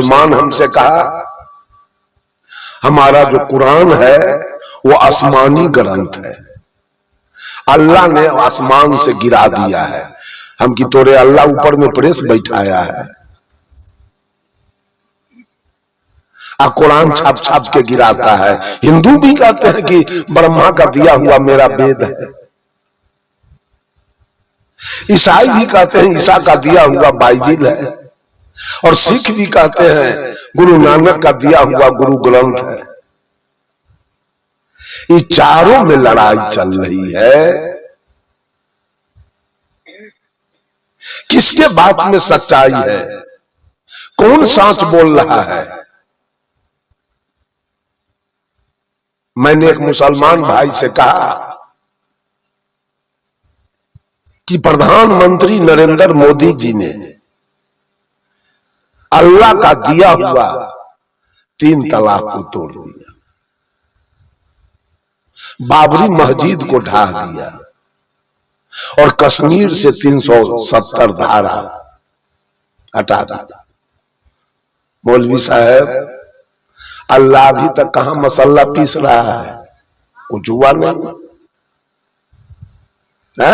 मुसलमान हमसे कहा हमारा जो कुरान है वो आसमानी ग्रंथ है, अल्लाह ने आसमान से गिरा दिया है। हम की तोरे अल्लाह ऊपर में प्रेस बैठाया है, कुरान छाप छाप के गिराता है। हिंदू भी कहते हैं कि ब्रह्मा का दिया हुआ मेरा वेद है, ईसाई भी कहते हैं ईसा का दिया हुआ बाइबिल है, और सिख भी कहते हैं गुरु नानक का दिया हुआ गुरु ग्रंथ है। ये चारों में लड़ाई चल रही है, किसके बात में सच्चाई है, कौन सच बोल रहा है। मैंने एक मुसलमान भाई से कहा कि प्रधानमंत्री नरेंद्र मोदी जी ने अल्लाह का दिया हुआ 3 तलाक को तोड़ दिया, बाबरी मस्जिद को ढा दिया और कश्मीर से 370 धारा हटा दिया। मौलवी साहब अल्लाह अभी तक कहां मसल्ला पीस रहा है, कुछ हुआ नहीं है?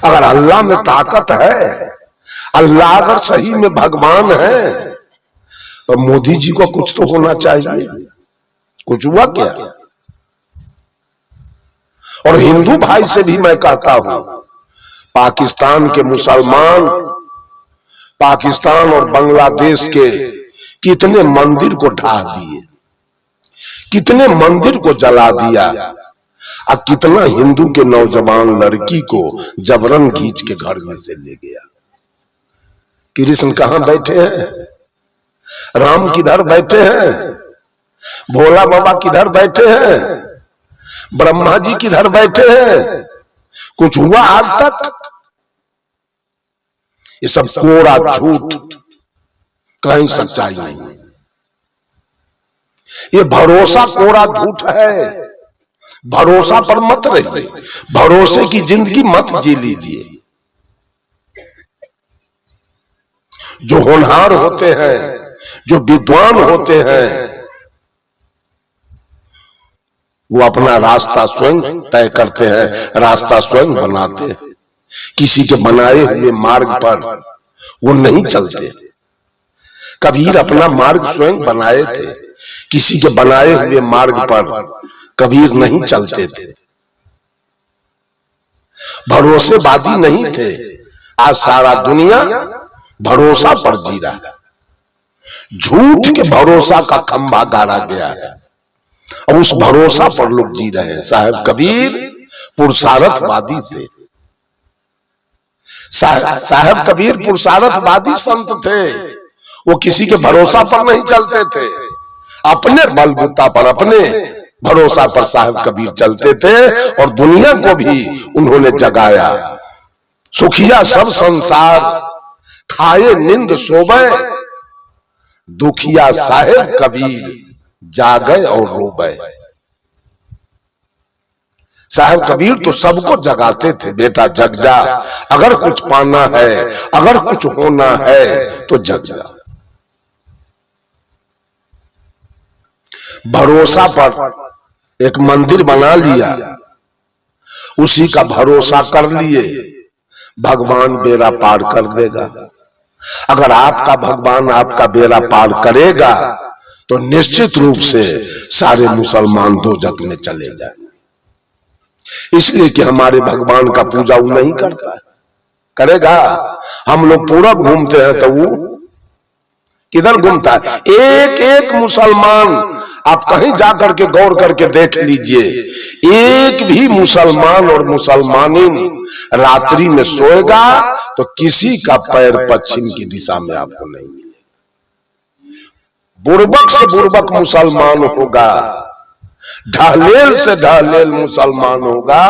अगर अल्लाह में ताकत है, अल्लाह अगर सही में भगवान है, तो मोदी जी को कुछ तो होना चाहिए। कुछ हुआ क्या? और हिंदू भाई से भी मैं कहता हूं, पाकिस्तान के मुसलमान पाकिस्तान और बांग्लादेश के कितने मंदिर को ढा दिए, कितने मंदिर को जला दिया, और कितना हिंदू के नौजवान लड़की को जबरन खींच के घर में से ले गया। कृष्ण कहां बैठे हैं, राम किधर बैठे हैं, भोला बाबा किधर बैठे हैं, ब्रह्मा जी किधर बैठे हैं? कुछ हुआ आज तक? ये सब कोरा झूठ, कहीं सच्चाई नहीं। ये भरोसा कोरा झूठ है, भरोसा पर मत रहिए, भरोसे की जिंदगी मत जी लीजिए। जो होनहार होते हैं, जो विद्वान होते हैं, वो अपना रास्ता स्वयं तय करते हैं, रास्ता स्वयं बनाते हैं। किसी के बनाए हुए मार्ग पर वो नहीं चलते। कबीर अपना मार्ग स्वयं बनाए थे, किसी के बनाए हुए मार्ग पर कबीर नहीं चलते थे। भरोसेबादी नहीं थे। आज सारा दुनिया भरोसा पर जी रहा है, झूठ के भरोसा का खंभा गाड़ा गया है, और उस भरोसा पर लोग जी रहे हैं। साहब कबीर पुरुषार्थवादी थे, साहब कबीर पुरुषार्थवादी संत थे। वो किसी के भरोसा पर नहीं चलते थे, अपने बलबूता पर, अपने भरोसा पर साहब कबीर चलते थे, और दुनिया को भी उन्होंने जगाया। सुखिया सब संसार खाए नींद सोवे, दुखिया साहेब कबीर जागे और रोवे। साहब कबीर तो सबको जगाते थे, बेटा जग जा, अगर कुछ पाना है, अगर कुछ होना है तो जग जा। भरोसा पर एक मंदिर बना लिया, उसी का भरोसा कर लिए, भगवान बेड़ा पार कर देगा। अगर आपका भगवान आपका बेड़ा पार करेगा तो निश्चित रूप से सारे मुसलमान दोजख में चले जाए। इसलिए कि हमारे भगवान का पूजा वो नहीं करता है, करेगा। हम लोग पूरा घूमते हैं तो वो किधर घूमता है? एक एक मुसलमान आप कहीं जाकर के गौर करके देख लीजिए, एक भी मुसलमान और मुसलमानी रात्रि में सोएगा तो किसी का पैर पश्चिम की दिशा में आपको नहीं मिलेगा। बुर्बक से बुर्बक मुसलमान होगा, ढालेल से ढालेल मुसलमान होगा,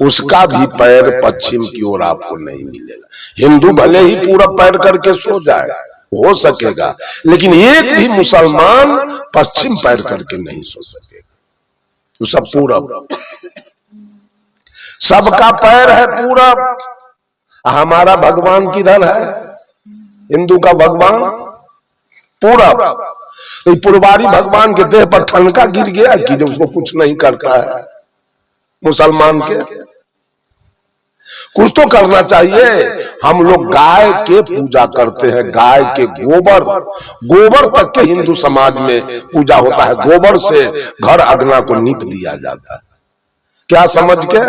उसका भी पैर पश्चिम की ओर आपको नहीं मिलेगा। हिंदू भले ही पूरा पैर करके सो जाए, हो सकेगा, लेकिन एक भी मुसलमान पश्चिम पैर करके नहीं सो सकेगा। तो सब पूरब, सबका पैर है पूरब। हमारा भगवान किधर है? हिंदू का भगवान पूरब। तो पुरवारी भगवान के देह पर ठनका गिर गया कि जो उसको कुछ नहीं करता है मुसलमान के। कुछ तो करना चाहिए। हम लोग गाय के पूजा करते हैं, गाय के गोबर तक के हिंदू समाज में पूजा होता है। गोबर से घर अगना को नीप दिया जाता है। क्या समझ के?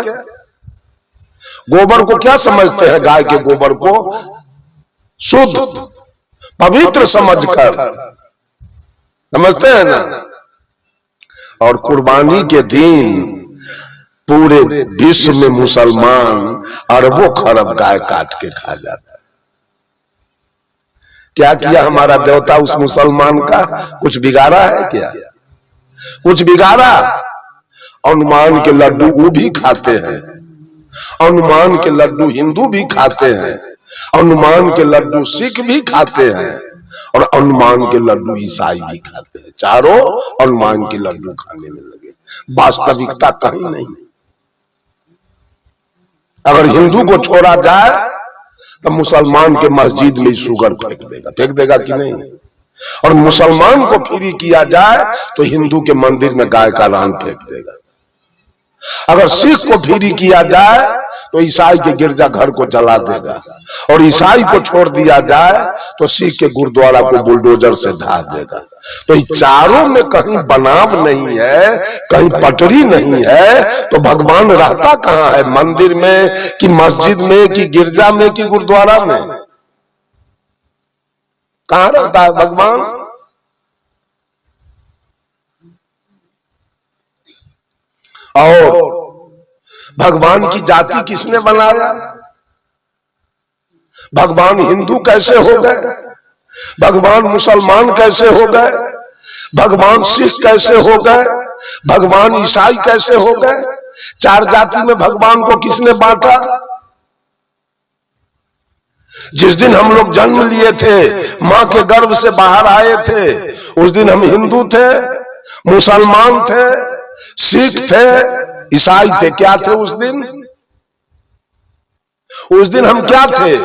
गोबर को क्या समझते हैं? गाय के गोबर को शुद्ध पवित्र समझकर समझते हैं ना। और कुर्बानी के दिन पूरे विश्व में मुसलमान अरबों खरब गाय काट के खा जाता है। क्या किया हमारा देवता उस मुसलमान का? कुछ बिगाड़ा है क्या? कुछ बिगाड़ा? हनुमान के लड्डू वो भी खाते हैं, हनुमान के लड्डू हिंदू भी खाते हैं, हनुमान के लड्डू सिख भी खाते हैं, और हनुमान के लड्डू ईसाई भी खाते हैं। चारों हनुमान के लड्डू खाने में लगे। वास्तविकता कहीं नहीं। अगर हिंदू को छोड़ा जाए तो मुसलमान के मस्जिद में शुगर फेंक देगा कि नहीं? और मुसलमान को फ्री किया जाए तो हिंदू के मंदिर में गाय का रान फेंक देगा। अगर सिख को फ्री किया जाए तो ईसाई के गिरजा घर को जला देगा, और ईसाई को छोड़ दिया जाए तो सिख के गुरुद्वारा को बुलडोजर से ढा देगा। तो इन चारों में कहीं बनाव नहीं है, कहीं पटरी नहीं है, तो भगवान रहता कहां है? मंदिर में कि मस्जिद में कि गिरजा में कि गुरुद्वारा में? कहां रहता है भगवान? और भगवान की जाति किसने बनाया? भगवान हिंदू कैसे हो गए? भगवान मुसलमान कैसे हो गए? भगवान सिख कैसे हो गए? भगवान ईसाई कैसे हो गए? चार जाति में भगवान को किसने बांटा? जिस दिन हम लोग जन्म लिए थे, मां के गर्भ से बाहर आए थे, उस दिन हम हिंदू थे, मुसलमान थे, सिख थे, ईसाई थे। क्या थे उस दिन? उस दिन हम क्या थे?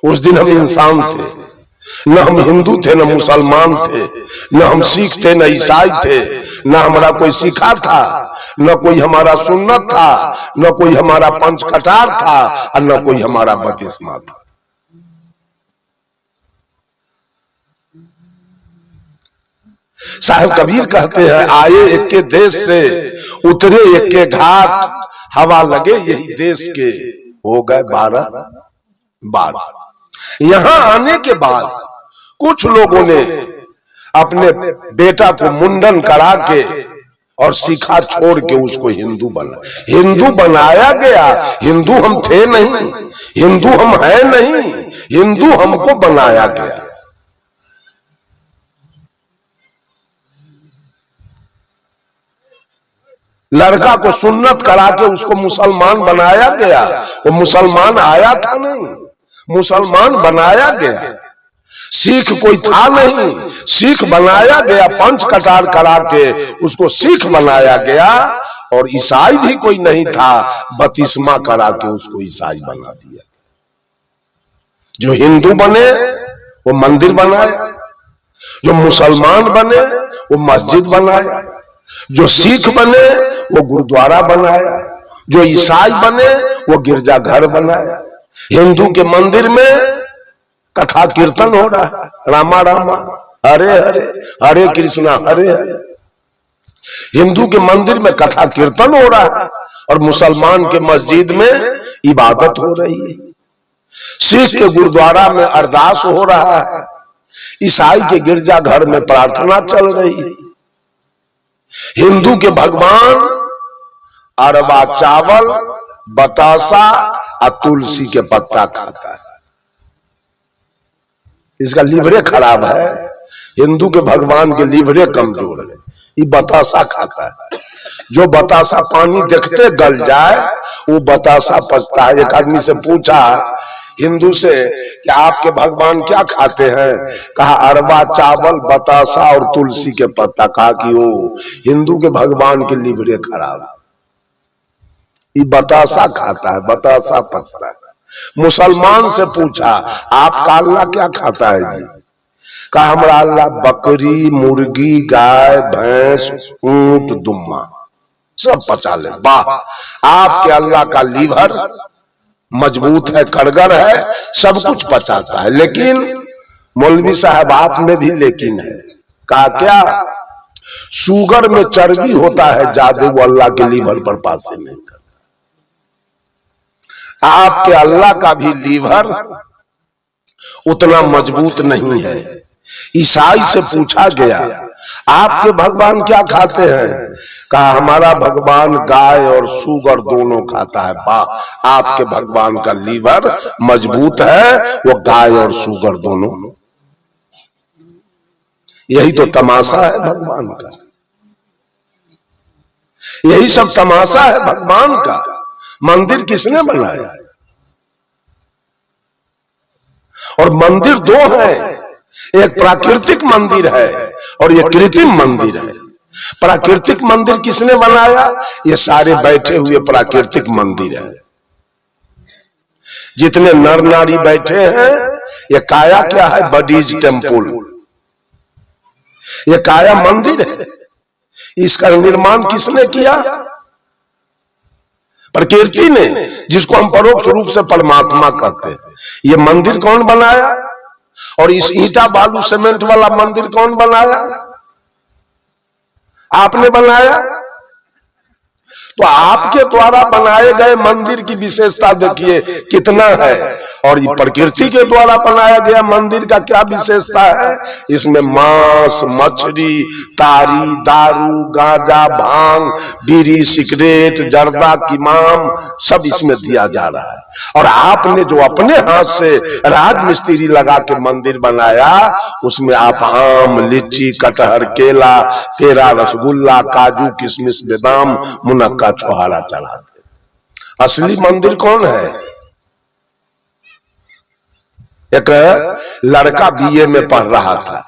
उस दिन हम इंसान थे। न हम हिंदू थे, न मुसलमान थे, न हम सिख थे, न ईसाई थे, न हमारा कोई सिखा था, न कोई हमारा सुन्नत था, न कोई हमारा पंचकटार था, और न कोई हमारा बपतिस्मा था। साहब कबीर कहते हैं, आए एक के देश से उतरे एक के घाट, हवा लगे यही देश के हो गए 12 बार। यहां आने के बाद कुछ लोगों ने अपने बेटा को मुंडन करा के और सिखा छोड़ के उसको हिंदू बना। हिंदू बनाया गया, हिंदू हम थे नहीं, हिंदू हम है नहीं, हिंदू हमको बनाया गया। लड़का को सुन्नत करा के उसको मुसलमान बनाया गया। वो मुसलमान आया था नहीं, मुसलमान बनाया गया। सिख कोई था नहीं, सिख बनाया गया। पंच कटार करा के उसको सिख बनाया गया। और ईसाई भी कोई नहीं था, बपतिस्मा करा के उसको ईसाई बना दिया। जो हिंदू बने वो मंदिर बनाया, जो मुसलमान बने वो मस्जिद बनाया, जो सिख बने वो गुरुद्वारा बनाया, जो ईसाई बने वो गिरजा घर बनाया। हिंदू के मंदिर में कथा कीर्तन हो रहा है, रामा रामा हरे हरे, हरे कृष्णा हरे हरे। हिंदू के मंदिर में कथा कीर्तन हो रहा है, और मुसलमान के मस्जिद में इबादत हो रही है। सिख के गुरुद्वारा में अरदास हो रहा है, ईसाई के गिरजा घर में प्रार्थना चल रही है। हिंदू के भगवान अरबा चावल, बतासा और तुलसी के पत्ता खाता है। इसका लीवरे खराब है। हिंदू के भगवान के लीवरे कमजोर है, ये बतासा खाता है। जो बतासा पानी देखते गल जाए वो बतासा पचता है। एक आदमी से पूछा हिंदू से कि आपके भगवान क्या खाते हैं? कहा अरबा चावल, बतासा और तुलसी के पत्ता। कहा कि वो हिंदू के भगवान के लीवरे खराब, ये बतासा खाता है, बतासा पचता है। मुसलमान से पूछा आपका अल्लाह क्या खाता है जी? कहा हमारा अल्लाह बकरी, मुर्गी, गाय, भैंस, ऊंट, दुम्मा सब पचा ले। वाह, आपके अल्लाह का लीवर मजबूत है, कड़गर है, सब कुछ पचाता है। लेकिन मौलवी साहब आप में भी लेकिन है। कहा क्या? शुगर में चर्बी होता है ज्यादा, वो अल्लाह के लीवर पर पासे नहीं करता। आपके अल्लाह का भी लीवर उतना मजबूत नहीं है। ईसाई से पूछा गया आपके भगवान क्या खाते हैं? कहा हमारा भगवान गाय और सुगर दोनों खाता है। वाह, आपके भगवान का लीवर मजबूत है, वो गाय और सुगर दोनों। यही तो तमाशा है भगवान का, यही सब तमाशा है भगवान का। मंदिर किसने बनाया? और मंदिर दो हैं, एक प्राकृतिक मंदिर है और ये कृत्रिम मंदिर है। प्राकृतिक मंदिर किसने बनाया? ये सारे बैठे हुए प्राकृतिक मंदिर है। जितने नर नारी बैठे हैं, ये काया क्या है? बडीज टेम्पल, ये काया मंदिर है। इसका निर्माण किसने किया? प्रकृति ने, जिसको हम परोक्ष रूप से परमात्मा कहते हैं। ये मंदिर कौन बनाया? और इस ईंटा बालू सीमेंट वाला मंदिर कौन बनाया? आपने बनाया। तो आपके द्वारा बनाए गए मंदिर की विशेषता देखिए कितना है, और ये प्रकृति के द्वारा बनाया गया मंदिर का क्या विशेषता है? इसमें मांस, मछली, तारी, दारू, गांजा, भांग, बीड़ी, सिगरेट, जर्दा, किमाम सब इसमें दिया जा रहा है। और आपने जो अपने हाथ से राजमिस्त्री लगा के मंदिर बनाया, उसमें आप आम, लीची, कटहर, केला, पेड़ा, रसगुल्ला, काजू, किशमिश, बादाम, मुनक्का, छोहारा चढ़ाते। असली मंदिर कौन है? एक लड़का बीए में पढ़ रहा था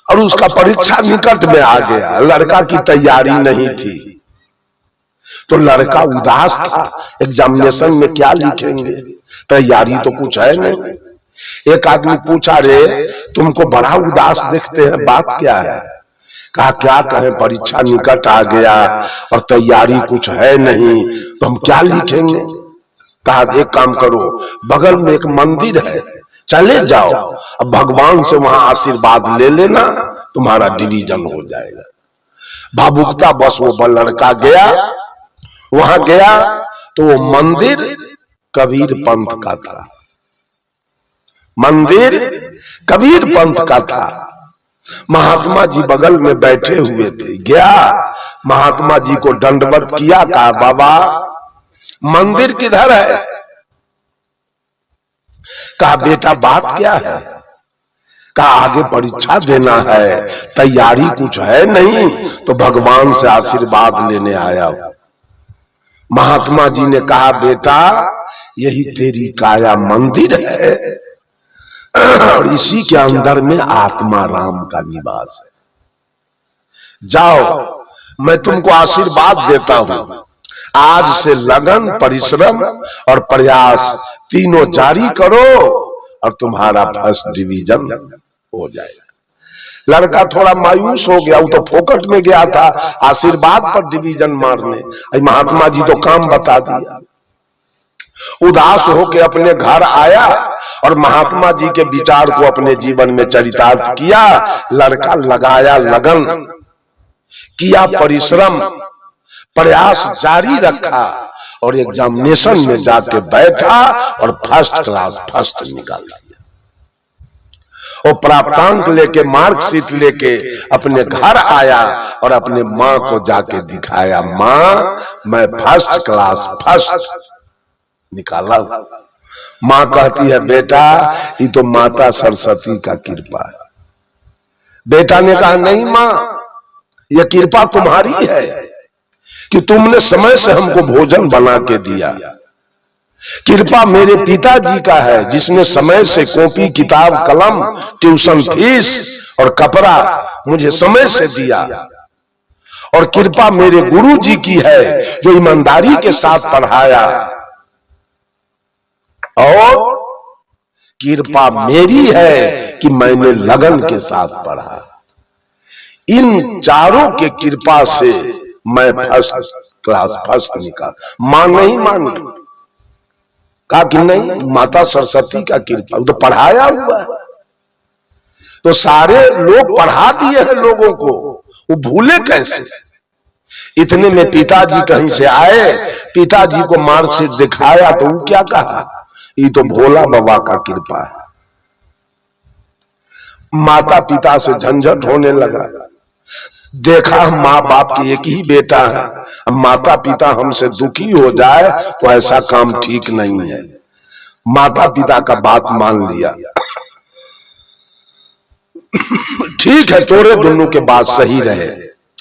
और उसका परीक्षा निकट में आ गया। लड़का की तैयारी नहीं थी, तो लड़का उदास था। एग्जामिनेशन में क्या लिखेंगे, तैयारी तो कुछ है नहीं। एक आदमी पूछा, रे तुमको बड़ा उदास देखते हैं, बात क्या है? कहा क्या कहें, परीक्षा निकट आ गया और तैयारी कुछ है नहीं, तो हम क्या लिखेंगे? कहा एक काम करो, बगल में एक मंदिर है, चले जाओ, अब भगवान से वहां आशीर्वाद ले लेना, तुम्हारा डिवीजन हो जाएगा। भावुकता बस वो लड़का गया, वहां गया तो वो मंदिर कबीर पंथ का था। मंदिर कबीर पंथ का था। महात्मा जी बगल में बैठे हुए थे। गया, महात्मा जी को दंडवत किया, कहा बाबा मंदिर किधर है? कहा बेटा बात क्या है? कहा आगे परीक्षा देना है, तैयारी कुछ है नहीं, तो भगवान से आशीर्वाद लेने आया हूं। महात्मा जी ने कहा बेटा यही तेरी काया मंदिर है और इसी के अंदर में आत्मा राम का निवास है। जाओ, मैं तुमको आशीर्वाद देता हूं, आज से लगन, परिश्रम और प्रयास तीनों जारी करो और तुम्हारा फर्स्ट डिवीजन हो जाएगा। लड़का थोड़ा मायूस हो गया, वो तो फोकट में गया था आशीर्वाद पर डिवीजन मारने। महात्मा जी तो काम बता दिया। उदास होकर अपने घर आया और महात्मा जी के विचार को अपने जीवन में चरितार्थ किया। लड़का लगाया लगन, किया परिश्रम, प्रयास जारी रखा और एग्जामिनेशन में जाके बैठा और फर्स्ट क्लास फर्स्ट निकाल दिया। वो प्राप्तांक लेके, मार्कशीट लेके अपने घर आया और अपने माँ को जाके दिखाया, माँ मैं फर्स्ट क्लास फर्स्ट निकाला। माँ कहती है बेटा ये तो माता सरस्वती का कृपा है। बेटा ने कहा नहीं माँ, ये कृपा तुम्हारी है कि तुमने समय से हमको भोजन बना के दिया। कृपा मेरे पिताजी का है जिसने समय से कॉपी, किताब, कलम, ट्यूशन फीस और कपड़ा मुझे समय से दिया। और कृपा मेरे गुरु जी की है जो ईमानदारी के साथ पढ़ाया और कृपा मेरी है कि मैंने लगन के साथ पढ़ा। इन चारों के कृपा से मैं फर्स्ट क्लास फर्स्ट निकाल। मां नहीं मानी, कहा कि नहीं माता सरस्वती का कृपा, तो पढ़ाया हुआ है। तो सारे लोग पढ़ा दिए हैं लोगों को, वो भूले कैसे? इतने में पिताजी कहीं से आए, पिताजी को मार्कशीट दिखाया तो वो क्या कहा, ये तो भोला बाबा का कृपा है। माता पिता से झंझट होने लगा। देखा माँ बाप के एक ही बेटा है, अब माता पिता हमसे दुखी हो जाए तो ऐसा काम ठीक नहीं है। माता पिता का बात मान लिया। ठीक है, तोरे दोनों के बात सही रहे,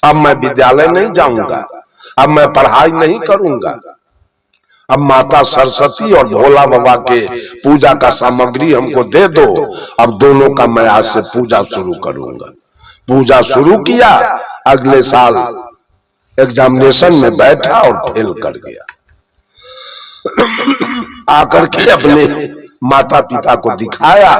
अब मैं विद्यालय नहीं जाऊंगा, अब मैं पढ़ाई नहीं करूंगा, अब माता सरस्वती और भोला बाबा के पूजा का सामग्री हमको दे दो, अब दोनों का मैं आज से पूजा शुरू करूंगा। पूजा शुरू किया, अगले साल एग्जामिनेशन में बैठा और फेल कर गया। आकर के अपने माता पिता को दिखाया,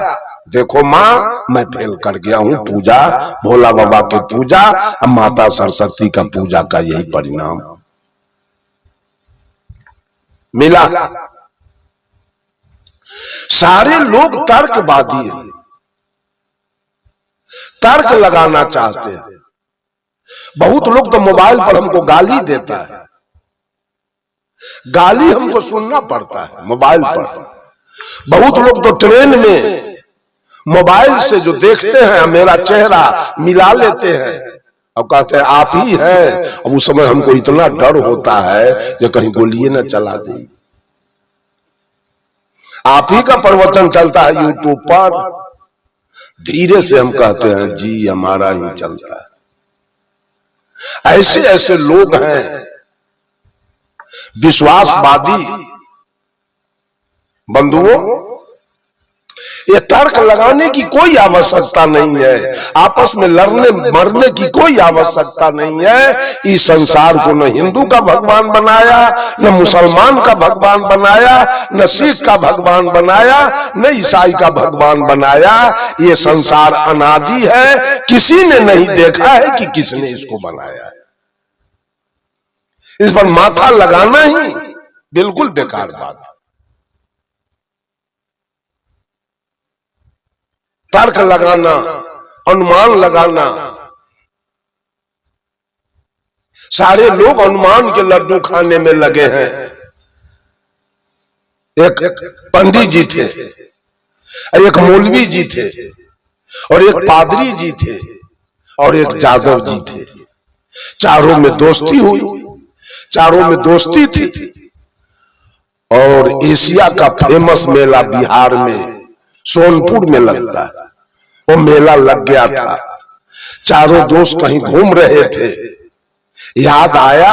देखो माँ मैं फेल कर गया हूं पूजा, भोला बाबा के पूजा, अब माता सरस्वती का पूजा का यही परिणाम मिला। सारे लोग तर्कवादी हैं, तर्क लगाना चाहते हैं। बहुत लोग तो मोबाइल पर हमको गाली देता है, गाली हमको सुनना पड़ता है मोबाइल पर। बहुत लोग तो ट्रेन में मोबाइल से जो देखते हैं मेरा चेहरा मिला लेते हैं और कहते हैं आप ही हैं। अब उस समय हमको इतना डर होता है कि कहीं गोलियां न चला दे। आप ही का प्रवचन चलता है यूट्यूब पर, धीरे से हम कहते हैं जी हमारा ही चलता है। ऐसे ऐसे लोग हैं विश्वासवादी। बंधुओं, ये तर्क लगाने की कोई आवश्यकता नहीं है, आपस में लड़ने मरने की कोई आवश्यकता नहीं है। इस संसार को न हिंदू का भगवान बनाया, न मुसलमान का भगवान बनाया, न सिख का भगवान बनाया, न ईसाई का भगवान बनाया। ये संसार अनादि है, किसी ने नहीं देखा है कि किसने इसको बनाया है। इस पर माथा लगाना ही बिल्कुल बेकार बात है। तर्क लगाना, अनुमान लगाना, सारे लोग अनुमान के लड्डू खाने में लगे हैं। एक पंडित जी थे, एक मौलवी जी थे, और एक पादरी जी थे, और एक जादव जी थे। चारों में दोस्ती हुई, चारों में दोस्ती थी। और एशिया का फेमस मेला बिहार में सोनपुर में लगता है, वो मेला लग गया था। चारों दोस्त कहीं घूम रहे थे, याद आया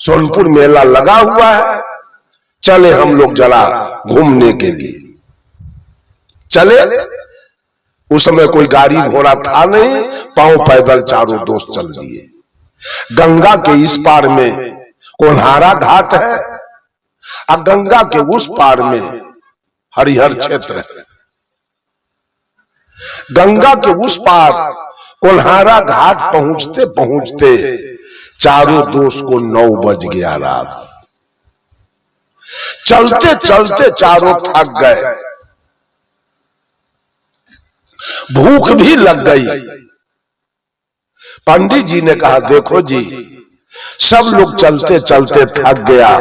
सोनपुर मेला लगा हुआ है, चले हम लोग जरा घूमने के लिए चले। उस समय कोई गाड़ी घोड़ा था नहीं, पांव पैदल चारों दोस्त चल दिए। गंगा के इस पार में कोल्हारा घाट है, और गंगा के उस पार में हरिहर क्षेत्र है। गंगा के उस पार कोल्हारा घाट पहुंचते पहुंचते चारों दोस्त को 9 बज गया रात। चलते चलते चारों थक गए, भूख भी लग गई। पंडित जी ने कहा देखो जी, सब लोग चलते चलते थक गया,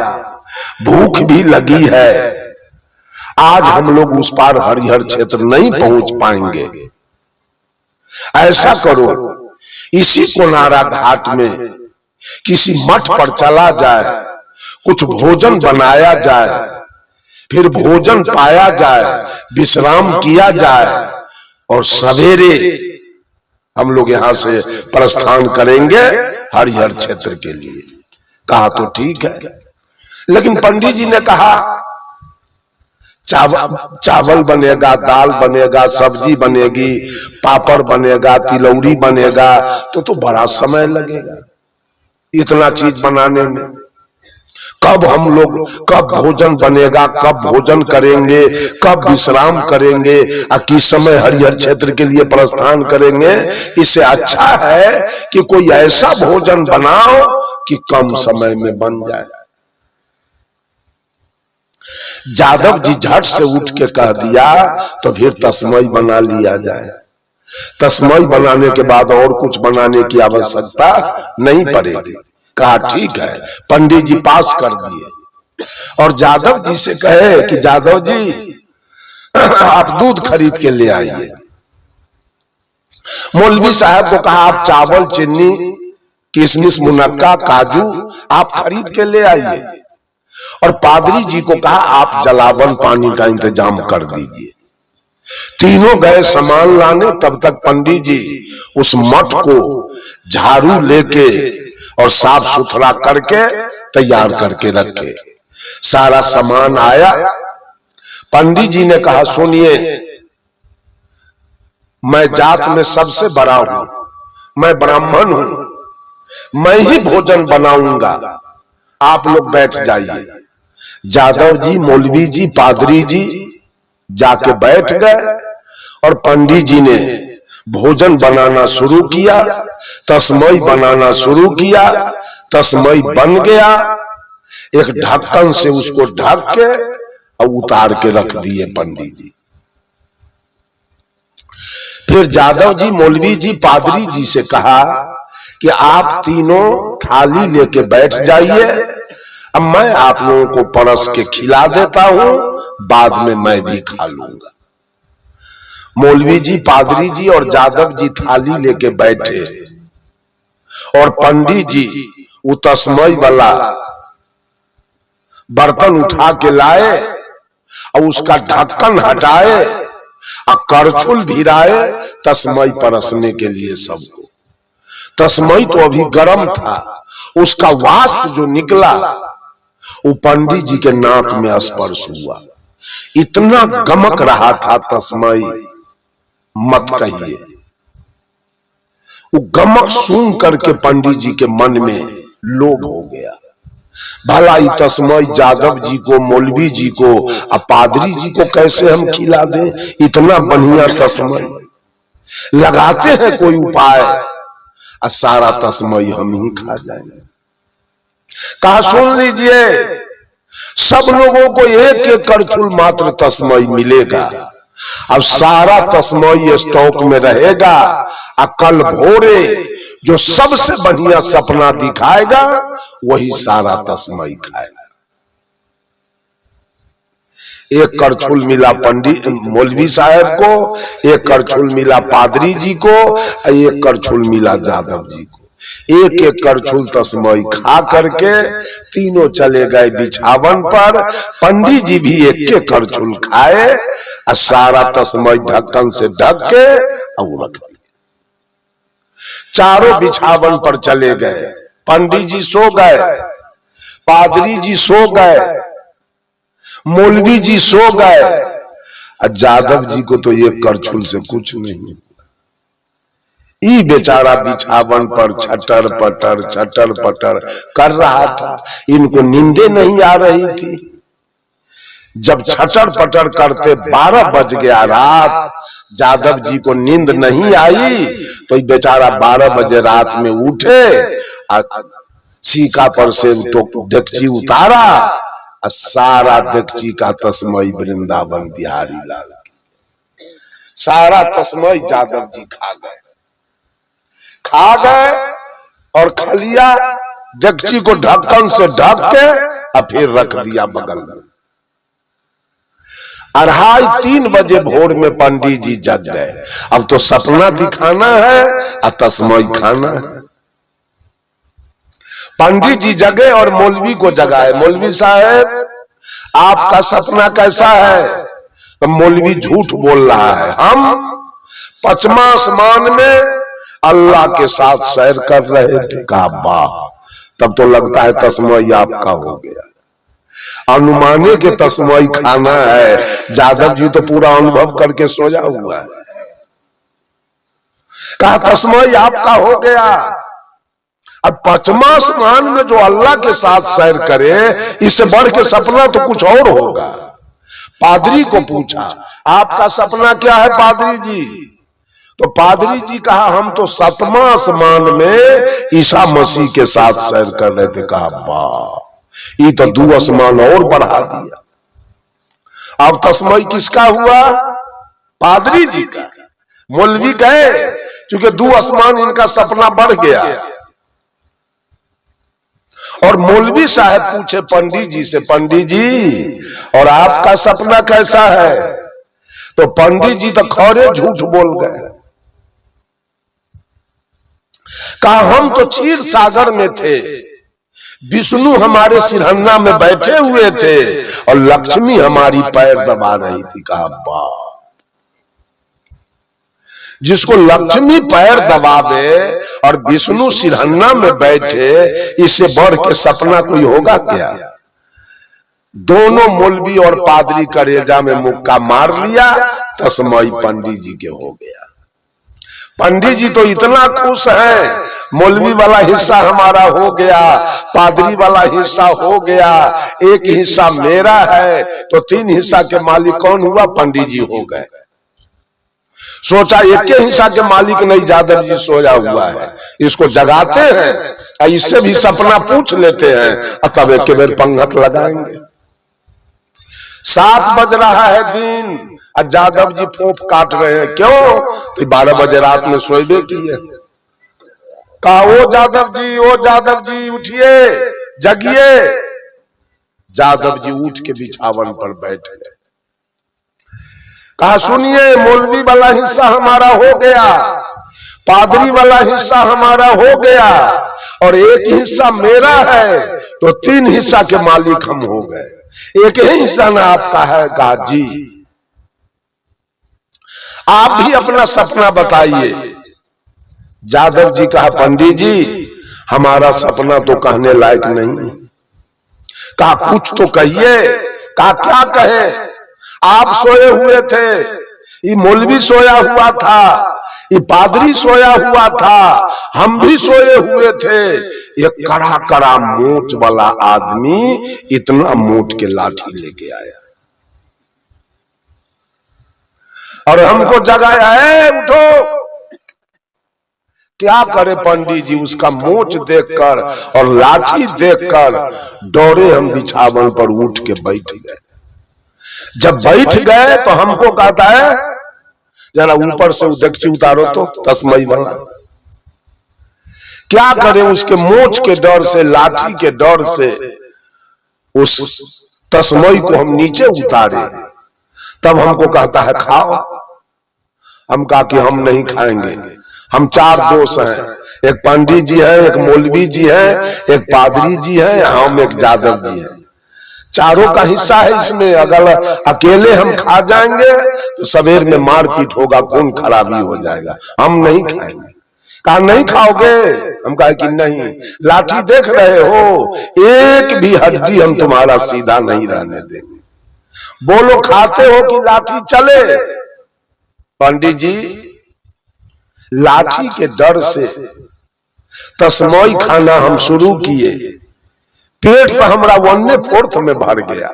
भूख भी लगी है, आज हम लोग उस पार हरिहर क्षेत्र नहीं पहुंच पाएंगे। ऐसा करो, इसी कोनारा घाट में किसी मठ पर चला जाए, कुछ भोजन बनाया जाए, फिर भोजन पाया जाए, विश्राम किया जाए, और सवेरे हम लोग यहां से प्रस्थान करेंगे हरिहर क्षेत्र के लिए। कहा तो ठीक है, लेकिन पंडित जी ने कहा चावल बनेगा, दाल बनेगा, सब्जी बनेगी, पापड़ बनेगा, तिलौरी बनेगा, तो बड़ा समय लगेगा इतना चीज बनाने में। कब हम लोग, कब भोजन बनेगा, कब भोजन करेंगे, कब विश्राम करेंगे, किस समय हरिहर क्षेत्र के लिए प्रस्थान करेंगे। इससे अच्छा है कि कोई ऐसा भोजन बनाओ कि कम समय में बन जाए। जादव जी झट से उठ के कह दिया तो फिर तस्मई बना लिया जाए। तस्मई बनाने के बाद और कुछ बनाने की आवश्यकता नहीं पड़ेगी। कहा ठीक है। पंडित जी पास कर दिए और जादव जी से कहे कि जादव जी आप दूध खरीद के ले आइए। मौलवी साहब को कहा आप चावल, चीनी, किशमिश, मुनक्का, काजू आप खरीद के ले आइए। और पादरी जी को कहा आप जलावन पानी का इंतजाम कर दीजिए। तीनों गए सामान लाने। तब तक पंडित जी उस मठ को झाड़ू लेके और साफ सुथरा करके तैयार करके रखे। सारा सामान आया। पंडित जी ने कहा सुनिए, मैं जात में सबसे बड़ा हूं, मैं ब्राह्मण हूं, मैं ही भोजन बनाऊंगा, आप लोग बैठ जाइए। जादव जी, मौलवी जी, पादरी जी जाके बैठ गए और पंडित जी ने भोजन बनाना शुरू किया। तस्मई बनाना शुरू किया। तस्मई बन गया। एक ढक्कन से उसको ढक के और उतार के रख दिए पंडित जी। फिर जादव जी, मौलवी जी, पादरी जी से कहा कि आप तीनों थाली लेके बैठ जाइए, अब मैं आप लोगों को परस के खिला देता हूं, बाद में मैं भी खा लूंगा। मौलवी जी, पादरी जी और जादव जी थाली लेके बैठे और पंडित जी वो तस्मई वाला बर्तन उठा के लाए और उसका ढक्कन हटाए और करछुल भिराए तस्मई परसने के लिए सबको। तस्मई तो अभी गर्म था, उसका वाष्प जो निकला वो पंडित जी के नाक में स्पर्श हुआ। इतना गमक रहा था तस्मई, मत कहिए। वो गमक सुन करके पंडित जी के मन में लोभ हो गया। भला ई तस्मई जादव जी को, मौलवी जी को और पादरी जी को कैसे हम खिला दें? इतना बढ़िया तस्मई लगाते हैं कोई उपाय और सारा तस्मई हम ही खा जाएंगे। कहा सुन लीजिए, सब लोगों को एक एक करछुल मात्र तस्मई मिलेगा। अब सारा तस्मई स्टॉक में रहेगा और कल भोरे जो सबसे बढ़िया सपना दिखाएगा वही सारा तस्मई खाएगा। एक करछुल मिला पंडित मौलवी साहब को, एक करछुल मिला पादरी जी को, एक करछुल मिला जादव जी को। एक एक करछुल तस्मई खा करके तीनों चले गए बिछावन पर। पंडित जी भी एक एक करछुल खाए और सारा तस्मई ढक्कन से ढक के और रख दिए। चारों बिछावन पर चले गए। पंडित जी सो गए, पादरी जी सो गए, मौलवी जी सो गए और जादव जी को तो एक करछुल से कुछ नहीं। ई बेचारा बिछावन पर छटर पटर कर रहा था। इनको नींदे नहीं आ रही थी। जब छटर पटर करते 12 बज गया रात, जादव जी को नींद नहीं आई तो बेचारा 12 बजे रात में उठे, सीका पर से डेकची उतारा और सारा डेकची का तस्मई वृंदावन बिहारी लाल, सारा तस्मई जादव जी खा गए और खलिया डेकची को ढक्कन से ढक के और फिर रख दिया बगल में। 2:30-3 बजे भोर में पंडित जी जग गए। अब तो सपना दिखाना है और तस्मई खाना है। पंडित जी जगे और मौलवी को जगाए। मौलवी साहब आपका सपना कैसा है? तो मौलवी झूठ बोल रहा है, हम 5वां आसमान में अल्लाह के साथ सैर कर रहे थे। कहा वाह, तब तो लगता है तस्मई आपका हो गया। अनुमाने के तस्मई खाना है। जादव जी तो पूरा अनुभव करके सोया हुआ है। कहा तस्मई आपका हो गया। अब पांचवा आसमान में जो अल्लाह के साथ सैर करे, इससे बढ़ के सपना तो कुछ और होगा। पादरी को पूछा, आपका सपना क्या है पादरी जी? तो पादरी जी कहा, हम तो सतवां आसमान में ईसा मसीह के साथ सैर कर रहे थे। कहा, वाह, ये तो 2 आसमान और बढ़ा दिया। अब तस्मई किसका हुआ? पादरी जी का। मौलवी गए, क्योंकि 2 आसमान इनका सपना बढ़ गया। और मौलवी साहब पूछे पंडित जी से, पंडित जी और आपका सपना कैसा है? तो पंडित जी तो खौरे झूठ बोल गए। कहा, हम तो क्षीर सागर में थे, विष्णु हमारे सिरहन्ना में बैठे हुए थे और लक्ष्मी हमारी पैर दबा रही थी। कहा, वाह, जिसको लक्ष्मी पैर दबावे और विष्णु सिरहन्ना में बैठे, इससे बढ़ के सपना कोई होगा क्या? दोनों मौलवी और पादरी करेजा में मुक्का मार लिया। तस्मई पंडित जी के हो गया। पंडित जी तो इतना खुश हैं, मौलवी वाला हिस्सा हमारा हो गया, पादरी वाला हिस्सा हो गया, एक हिस्सा मेरा है। तो 3 हिस्सा के मालिक कौन हुआ? पंडित जी हो गए। सोचा एक के हिस्सा के मालिक नहीं, यादव जी सोया हुआ है, इसको जगाते हैं, इससे भी सपना पूछ लेते हैं, तब एक बेर पंगत लगाएंगे। 7 बज रहा है दिन, और यादव जी फोफ काट रहे हैं। क्यों? तो 12 बजे रात में सोएबे की है। कहा, ओ यादव जी उठिए, जगिए। यादव जी उठ के बिछावन पर बैठ गए। कहा, सुनिए, मौलवी वाला हिस्सा हमारा हो गया, पादरी वाला हिस्सा हमारा हो गया, और एक हिस्सा मेरा है, तो 3 हिस्सा के मालिक हम हो गए। एक ही हिस्सा ना आपका है? कहा, जी। आप भी अपना सपना बताइए। यादव जी कहा, पंडित जी हमारा सपना तो कहने लायक नहीं। कहा, कुछ तो कहिए। कहा, क्या कहे? आप सोए हुए थे, ये मौलवी सोया हुआ था, ये पादरी सोया हुआ था, हम भी सोए हुए थे। एक कड़ा कड़ा मोच वाला आदमी इतना मोट के लाठी लेके आया और हमको जगाया, है उठो। क्या करे पंडित जी, उसका मोच देखकर और लाठी देखकर डरे हम बिछावन पर उठ के बैठ गए। जब बैठ गए तो हमको कहता है, जरा ऊपर से डेगची उतारो तो तस्मई वाला। क्या करे, उसके मोच के डर से, लाठी के डर से उस तस्मई को हम नीचे उतारे। तब हमको कहता है, खाओ। हम कहा कि हम नहीं खाएंगे। हम 4 दोस्त हैं, एक पंडित जी है, एक मौलवी जी है, एक पादरी जी है, हम एक यादव जी है। चारों का हिस्सा है इसमें। अगर अकेले हम खा जाएंगे तो सवेर में मारपीट होगा, खून खराबी हो जाएगा, हम नहीं खाएंगे। कहा, नहीं खाओगे? हम कहा कि नहीं। लाठी देख रहे हो, एक भी हड्डी हम तुम्हारा सीधा नहीं रहने देंगे। बोलो, खाते हो कि लाठी चले? पंडित जी लाठी के डर से तस्मई खाना हम शुरू किए, पेट पर हमारा 1/4 में भर गया,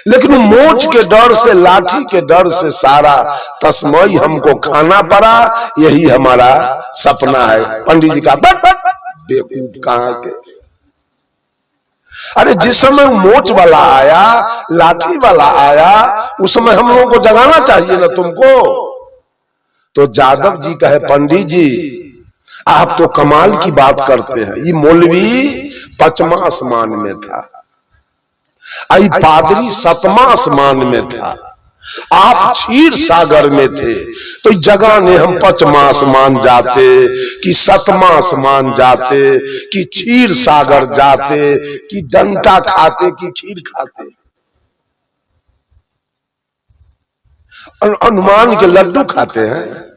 लेकिन मोच के डर से, लाठी के डर से सारा तस्मई हमको खाना पड़ा। यही हमारा सपना है। पंडित जी का बेवकूफ कहां के। अरे जिस समय मोच वाला आया, लाठी वाला आया, उस समय हम लोगों को जगाना चाहिए ना तुमको। तो यादव जी कहे, पंडित जी आप तो कमाल की बात करते हैं। ये मौलवी 5वां आसमान में था, आई पादरी 7वां आसमान में था, आप क्षीर सागर में थे। तो जगह ने हम 5वां आसमान जाते कि 7वां आसमान जाते कि क्षीर सागर जाते कि डंटा खाते कि खीर खाते। अनुमान के लड्डू खाते हैं।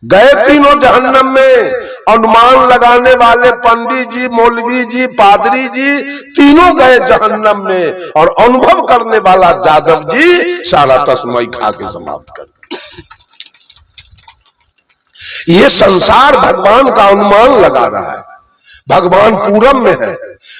गए तीनों जहन्नम में। अनुमान लगाने वाले पंडित जी, मौलवी जी, पादरी जी तीनों गए जहन्नम में, और अनुभव करने वाला यादव जी सारा तस्मई खा के समाप्त कर। ये संसार भगवान का अनुमान लगा रहा है। भगवान पूरब में है,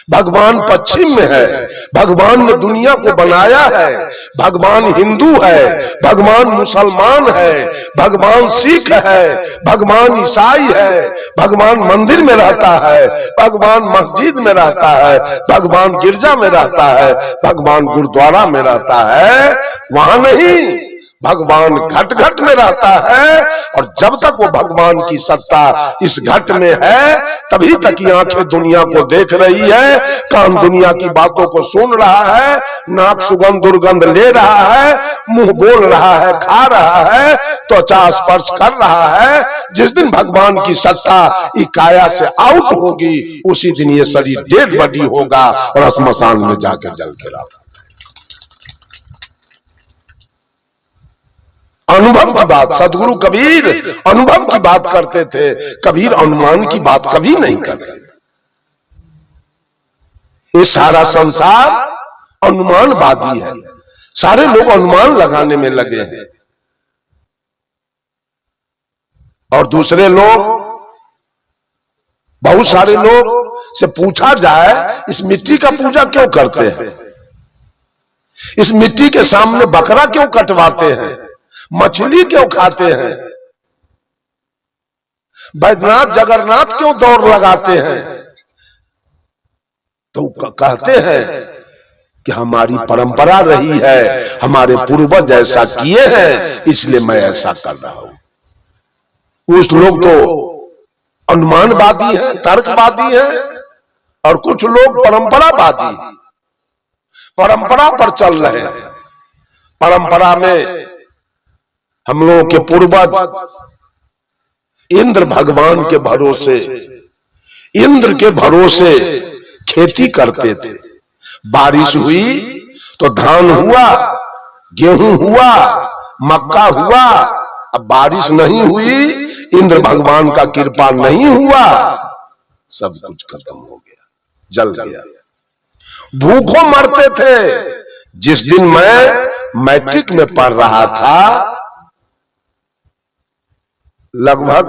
भगवान पश्चिम में है, भगवान ने दुनिया को बनाया है, भगवान हिंदू है, भगवान मुसलमान है, भगवान सिख है, भगवान ईसाई है, भगवान मंदिर में रहता है, भगवान मस्जिद में रहता है, भगवान गिरजा में रहता है, भगवान गुरुद्वारा में रहता है। वहां नहीं, भगवान घट घट में रहता है। और जब तक वो भगवान की सत्ता इस घट में है, तभी तक ये आंखें दुनिया को देख रही है, कान दुनिया की बातों को सुन रहा है, नाक सुगंध दुर्गंध ले रहा है, मुंह बोल रहा है, खा रहा है, त्वचा स्पर्श कर रहा है। जिस दिन भगवान की सत्ता इस काया से आउट होगी, उसी दिन ये शरीर डेड बॉडी होगा और श्मशान में जाकर जल के रहा। अनुभव की बात, सदगुरु कबीर अनुभव की बात करते थे, कबीर अनुमान की बात कभी नहीं करते। ये सारा संसार अनुमानवादी है, सारे लोग अनुमान लगाने में लगे हैं। और दूसरे लोग, बहुत सारे लोग से पूछा जाए इस मिट्टी का पूजा क्यों करते हैं, इस मिट्टी के सामने बकरा क्यों कटवाते हैं, मछली क्यों खाते हैं, बैद्यनाथ जगन्नाथ क्यों दौड़ लगाते हैं, तो कहते हैं कि हमारी परंपरा रही है, हमारे पूर्वज ऐसा किए हैं, इसलिए मैं ऐसा कर रहा हूं। कुछ लोग तो अनुमानवादी हैं, तर्कवादी हैं, और कुछ लोग परंपरावादी, परंपरा पर चल रहे हैं। परंपरा में हम लोगों के पूर्वज इंद्र भगवान के भरोसे, इंद्र के भरोसे खेती करते थे। बारिश हुई तो धान हुआ, गेहूं हुआ, मक्का हुआ। अब बारिश नहीं हुई, इंद्र भगवान का कृपा नहीं हुआ, सब कुछ खत्म हो गया, जल गया। भूखों मरते थे। जिस दिन मैं मैट्रिक में पढ़ रहा था, लगभग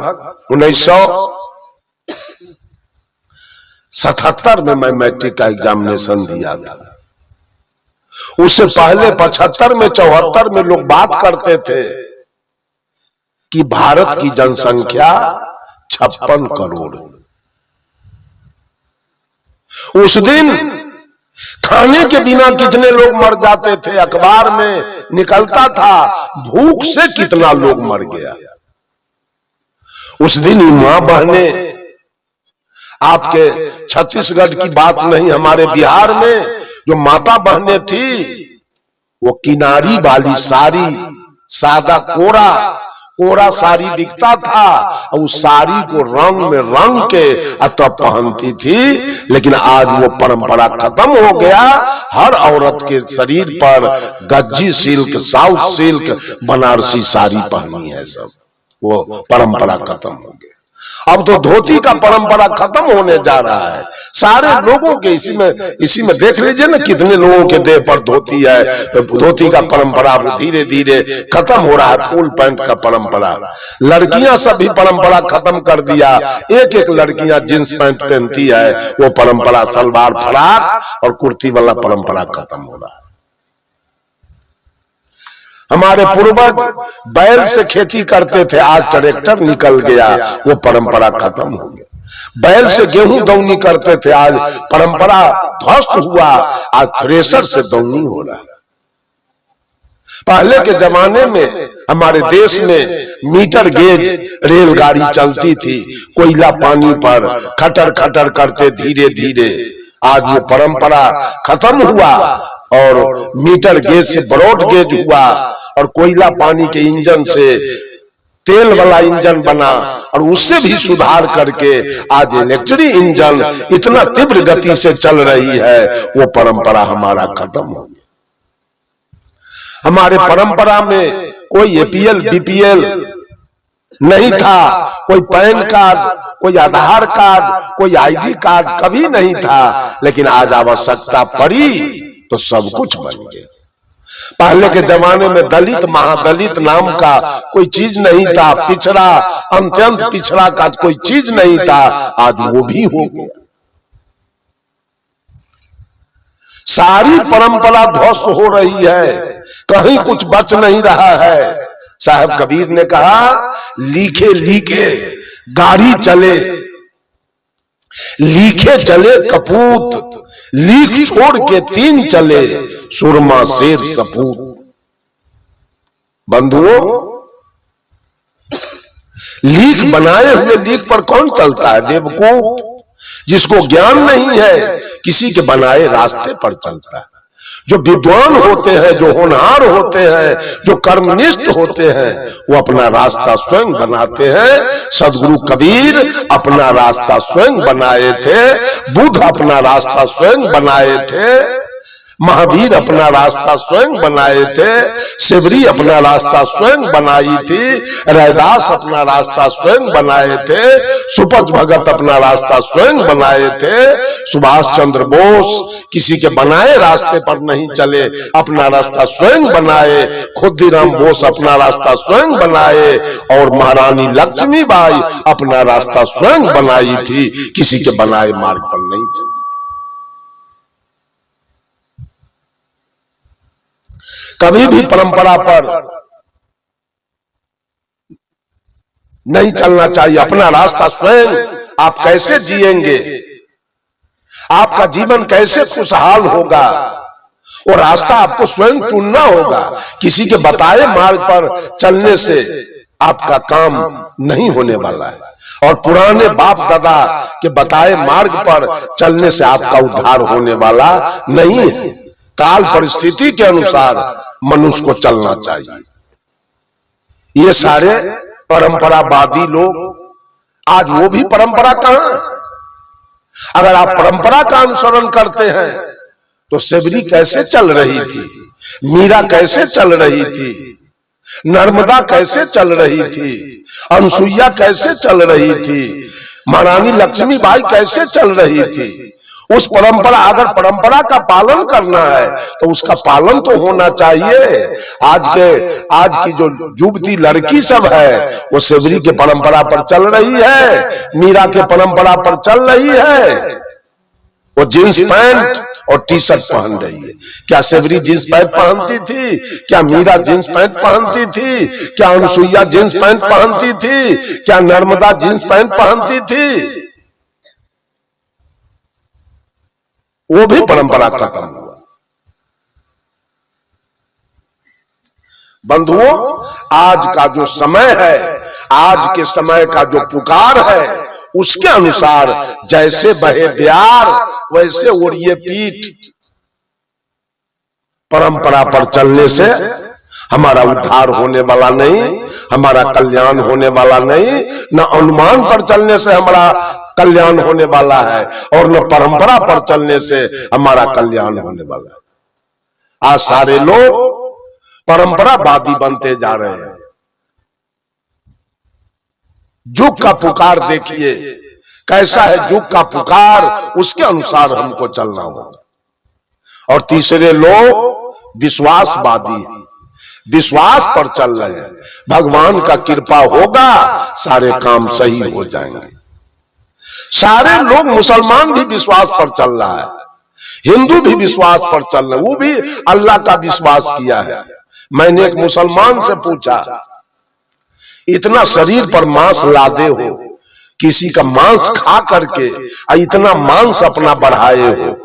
1977 में मैं मैट्रिक का एग्जामिनेशन दिया था। उससे पहले 75 में 74 में लोग बात करते थे कि भारत की जनसंख्या 56 करोड़। उस दिन खाने के बिना कितने लोग मर जाते थे, अखबार में निकलता था, भूख से कितना लोग मर गया। उस दिन मां बहने, आपके छत्तीसगढ़ की बात नहीं, हमारे बिहार में जो माता बहने थी, वो किनारी वाली साड़ी, सादा कोरा कोरा साड़ी दिखता था, और उस साड़ी को रंग में रंग के तब पहनती थी। लेकिन आज वो परंपरा खत्म हो गया। हर औरत के शरीर पर Gajji silk, south silk, Banarasi sari पहनी है सब। वो परंपरा खत्म हो गया। अब तो धोती का परंपरा खत्म होने जा रहा है। सारे लोगों के इसी में देख लीजिए ना, कितने लोगों के देह पर धोती है। तो धोती का परंपरा धीरे धीरे खत्म हो रहा है। फुल पैंट का परंपरा, लड़कियां सभी परंपरा खत्म कर दिया। एक एक लड़कियां जींस पैंट पहनती है, वो परंपरा सलवार फराक और कुर्ती वाला परंपरा खत्म हो रहा है। हमारे पूर्वज बैल से खेती करते थे, आज ट्रैक्टर निकल गया, वो परंपरा खत्म हो गया। बैल से गेहूं दौनी करते थे, आज परंपरा ध्वस्त हुआ, आज थ्रेशर से दौनी हो रहा है। पहले के जमाने में हमारे देश में मीटर गेज रेलगाड़ी चलती थी, कोयला पानी पर खटर खटर करते धीरे धीरे। आज वो परंपरा खत्म हुआ और मीटर गेज से ब्रॉड गेज हुआ, और कोयला पानी के इंजन से तेल वाला इंजन बना, और उससे भी सुधार करके आज इलेक्ट्रिक इंजन इतना तीव्र गति से चल रही है। वो परंपरा हमारा खत्म हो गया। हमारे परंपरा में कोई एपीएल बीपीएल नहीं था, कोई पैन कार्ड, कोई आधार कार्ड, कोई आईडी कार्ड कभी नहीं था। लेकिन आज आवश्यकता पड़ी तो सब कुछ बन गया। पहले के जमाने में दलित महादलित नाम का कोई चीज नहीं था, पिछड़ा अत्यंत पिछड़ा का कोई चीज नहीं था, आज वो भी हो गया। सारी परंपरा ध्वस्त हो रही है, कहीं कुछ बच नहीं रहा है। साहब कबीर ने कहा, लिखे लिखे गाड़ी चले, लिखे चले कपूत, लीख छोड़ के तीन चले, सुरमा शेर सपूत। बंधुओं, लीख बनाए हुए लीख पर कौन चलता है? बेवकूफ, जिसको ज्ञान नहीं है, किसी के बनाए रास्ते पर चलता है। जो विद्वान होते हैं, जो होनहार होते हैं, जो कर्मनिष्ठ होते हैं, वो अपना रास्ता स्वयं बनाते हैं। सदगुरु कबीर अपना रास्ता स्वयं बनाए थे, बुद्ध अपना रास्ता स्वयं बनाए थे, महावीर अपना रास्ता स्वयं बनाए थे, शिवरी अपना रास्ता स्वयं बनाई थी, रैदास अपना रास्ता स्वयं बनाए थे, सुपच भगत अपना रास्ता स्वयं बनाए थे, सुभाष चंद्र बोस किसी के बनाए रास्ते पर नहीं चले, अपना रास्ता स्वयं बनाए, खुदीराम बोस अपना रास्ता स्वयं बनाए, और महारानी लक्ष्मीबाई अपना रास्ता स्वयं बनाई थी, किसी के बनाए मार्ग पर नहीं चली। कभी भी परंपरा पर नहीं चलना चाहिए। अपना रास्ता स्वयं आप कैसे जिएंगे, आपका जीवन कैसे खुशहाल होगा, वो रास्ता आपको स्वयं चुनना होगा। किसी के बताए मार्ग पर चलने से आपका काम नहीं होने वाला है, और पुराने बाप दादा के बताए मार्ग पर चलने से आपका उद्धार होने वाला नहीं है। काल परिस्थिति के अनुसार मनुष्य को चलना चाहिए। ये सारे परंपरावादी लोग, आज वो भी परंपरा कहां? अगर आप परंपरा का अनुसरण करते हैं तो शिवरी कैसे चल रही थी, मीरा कैसे चल रही थी, नर्मदा कैसे चल रही थी, अनसुईया कैसे चल रही थी, महारानी लक्ष्मीबाई कैसे चल रही थी। उस परंपरा, अगर परंपरा का पालन करना है तो उसका पालन तो होना चाहिए। आज की जो युवती लड़की सब है, वो शिवरी के परंपरा पर चल रही है, मीरा के परंपरा पर चल रही है। वो जींस पैंट और टी शर्ट पहन रही है। क्या शिवरी जींस पैंट पहनती थी? क्या मीरा जींस पैंट पहनती थी? क्या अनसुईया जींस पैंट पहनती थी? क्या नर्मदा जींस पैंट पहनती थी? वो भी परंपरा खत्म हुआ। बंधुओं, आज का जो समय है, आज के समय का जो पुकार है, उसके अनुसार जैसे बहे प्यार वैसे ओढ़िए पीठ। परंपरा पर चलने से हमारा उद्धार होने वाला नहीं, हमारा कल्याण होने वाला नहीं, न अनुमान पर चलने से हमारा कल्याण होने वाला है, और न परंपरा पर चलने से हमारा कल्याण होने वाला है। आज सारे लोग परंपरावादी बनते जा रहे हैं। युग का पुकार देखिए कैसा है, युग का पुकार, उसके अनुसार हमको चलना होगा। और तीसरे लोग विश्वासवादी हैं, विश्वास पर चल रहे हैं, भगवान का कृपा होगा सारे काम सही हो जाएंगे। सारे लोग, मुसलमान भी विश्वास पर चल रहा है, हिंदू भी विश्वास पर चल रहा है, वो भी अल्लाह का विश्वास किया है। मैंने एक मुसलमान से पूछा, इतना शरीर पर मांस लादे हो, किसी का मांस खा करके इतना मांस अपना बढ़ाए हो,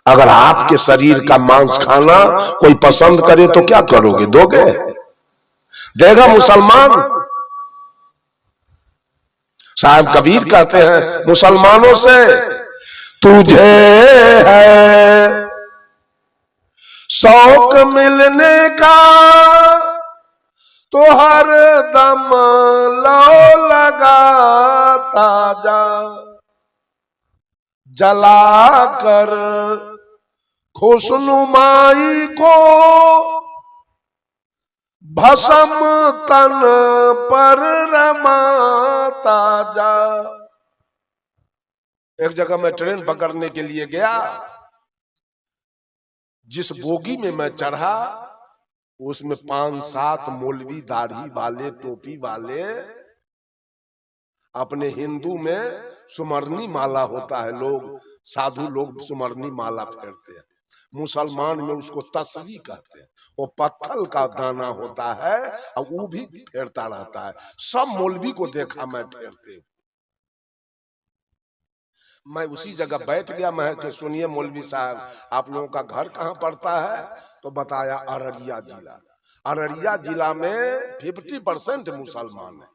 अगर आपके शरीर का मांस खाना कोई पसंद करे तो क्या करोगे? दोगे? देगा मुसलमान? साहब कबीर कहते हैं मुसलमानों से, तुझे है शौक मिलने का तो हर दम लो लगाता जा, जला कर खुशनुमाई को भस्म तन पर रमाता जा। एक जगह मैं ट्रेन पकड़ने के लिए गया, जिस बोगी में मैं चढ़ा उसमें 5-7 मौलवी दाढ़ी वाले टोपी वाले, अपने हिंदू में सुमरनी माला होता है, लोग साधु लोग सुमरनी माला फेरते हैं, मुसलमान में उसको तस्वीर कहते हैं। वो पत्थर का दाना होता है और वो भी फेरता रहता है। सब मौलवी को देखा मैं फेरते। मैं उसी जगह बैठ गया। मैं कि सुनिए मौलवी साहब, आप लोगों का घर कहाँ पड़ता है? तो बताया अररिया जिला। अररिया जिला में 50% मुसलमान है।